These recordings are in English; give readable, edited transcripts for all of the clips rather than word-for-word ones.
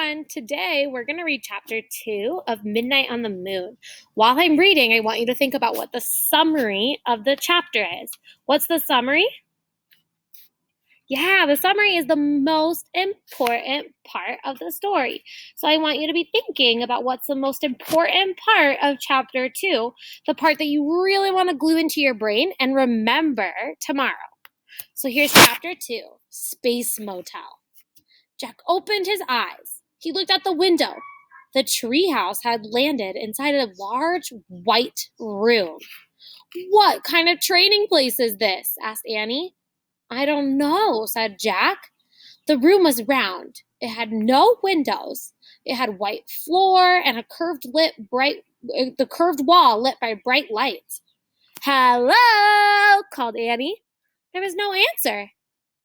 everyone. Today we're going to read chapter 2 of Midnight on the Moon. While I'm reading, I want you to think about what the summary of the chapter is. What's the summary? Yeah, the summary is the most important part of the story. So I want you to be thinking about what's the most important part of chapter 2, the part that you really want to glue into your brain and remember tomorrow. So here's chapter 2, Space Motel. Jack opened his eyes. He looked out the window. The treehouse had landed inside a large white room. "What kind of training place is this?" asked Annie. "I don't know," said Jack. The room was round. It had no windows. It had white floor and the curved wall lit by bright lights. "Hello," called Annie. There was no answer.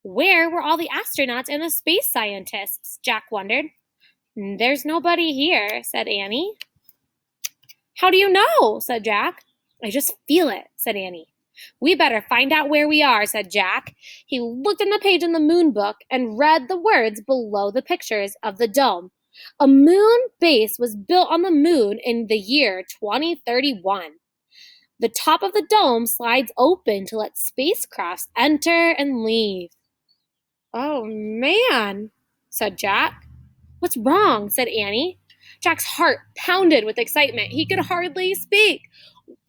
Where were all the astronauts and the space scientists? Jack wondered. "There's nobody here," said Annie. "How do you know?" said Jack. "I just feel it," said Annie. "We better find out where we are," said Jack. He looked in the page in the moon book and read the words below the pictures of the dome. A moon base was built on the moon in the year 2031. The top of the dome slides open to let spacecrafts enter and leave. "Oh, man," said Jack. "What's wrong?" said Annie. Jack's heart pounded with excitement. He could hardly speak.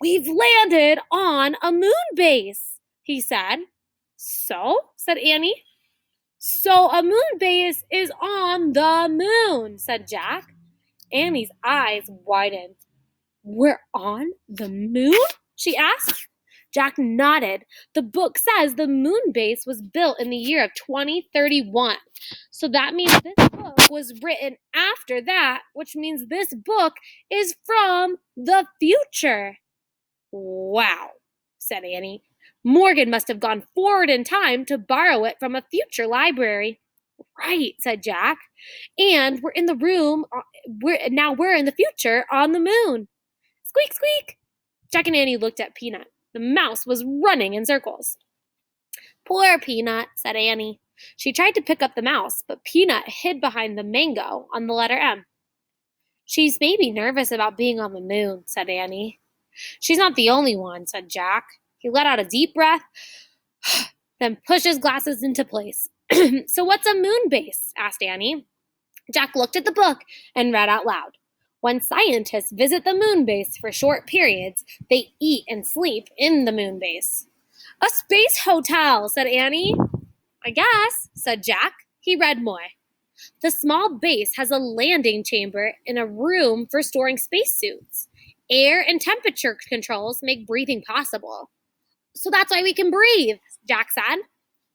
"We've landed on a moon base," he said. "So?" said Annie. "So a moon base is on the moon," said Jack. Annie's eyes widened. "We're on the moon?" she asked. Jack nodded. The book says the moon base was built in the year of 2031. So that means this book was written after that, which means this book is from the future. "Wow," said Annie. "Morgan must have gone forward in time to borrow it from a future library." "Right," said Jack. "And we're in the room. We're in the future on the moon." Squeak, squeak. Jack and Annie looked at Peanut. The mouse was running in circles. "Poor Peanut," said Annie. She tried to pick up the mouse, but Peanut hid behind the mango on the letter M. "She's maybe nervous about being on the moon," said Annie. "She's not the only one," said Jack. He let out a deep breath, then pushed his glasses into place. "So what's a moon base?" asked Annie. Jack looked at the book and read out loud. "When scientists visit the moon base for short periods, they eat and sleep in the moon base." "A space hotel," said Annie. "I guess," said Jack. He read more. "The small base has a landing chamber and a room for storing spacesuits. Air and temperature controls make breathing possible." "So that's why we can breathe," Jack said.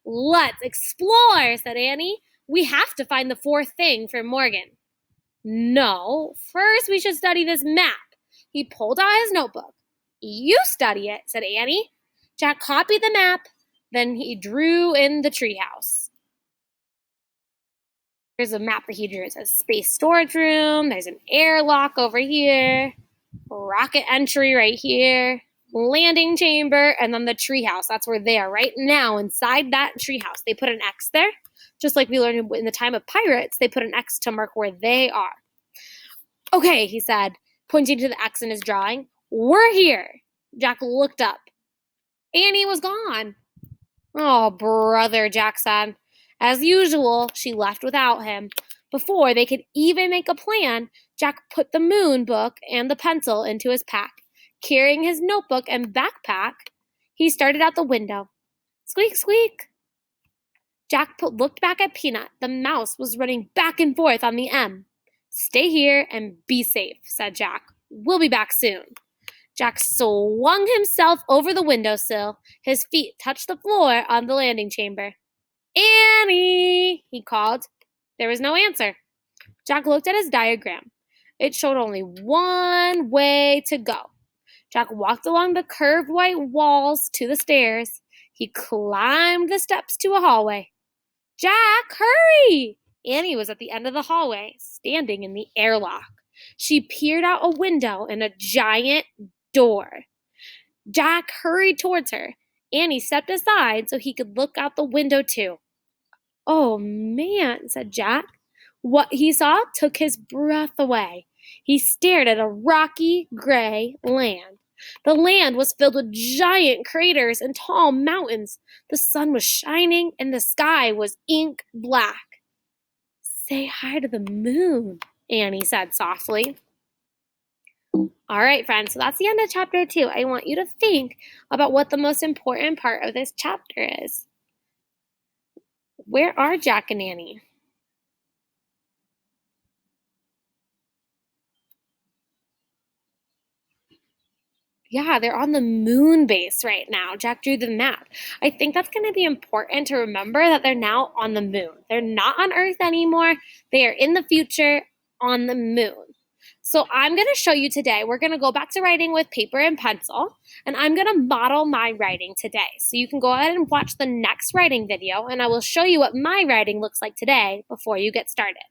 "Let's explore," said Annie. "We have to find the fourth thing for Morgan." "No, first we should study this map." He pulled out his notebook. "You study it," said Annie. Jack copied the map, then he drew in the treehouse. Here's a map that he drew. It says space storage room. There's an airlock over here. Rocket entry right here. Landing chamber, and then the treehouse. That's where they are right now, inside that treehouse. They put an X there. Just like we learned in the time of pirates, they put an X to mark where they are. "Okay," he said, pointing to the X in his drawing. "We're here." Jack looked up. Annie was gone. "Oh, brother," Jack said. As usual, she left without him. Before they could even make a plan, Jack put the moon book and the pencil into his pack. Carrying his notebook and backpack, he started out the window. Squeak, squeak. Jack looked back at Peanut. The mouse was running back and forth on the M. "Stay here and be safe," said Jack. "We'll be back soon." Jack swung himself over the windowsill. His feet touched the floor on the landing chamber. "Annie," he called. There was no answer. Jack looked at his diagram. It showed only one way to go. Jack walked along the curved white walls to the stairs. He climbed the steps to a hallway. "Jack, hurry!" Annie was at the end of the hallway, standing in the airlock. She peered out a window and a giant door. Jack hurried towards her. Annie stepped aside so he could look out the window too. "Oh, man," said Jack. What he saw took his breath away. He stared at a rocky, gray land. The land was filled with giant craters and tall mountains. The sun was shining and the sky was ink black. "Say hi to the moon," Annie said softly. All right, friends, so that's the end of chapter 2. I want you to think about what the most important part of this chapter is. Where are Jack and Annie? Yeah, they're on the moon base right now. Jack drew the map. I think that's going to be important to remember that they're now on the moon. They're not on Earth anymore. They are in the future on the moon. So I'm going to show you today. We're going to go back to writing with paper and pencil, and I'm going to model my writing today. So you can go ahead and watch the next writing video, and I will show you what my writing looks like today before you get started.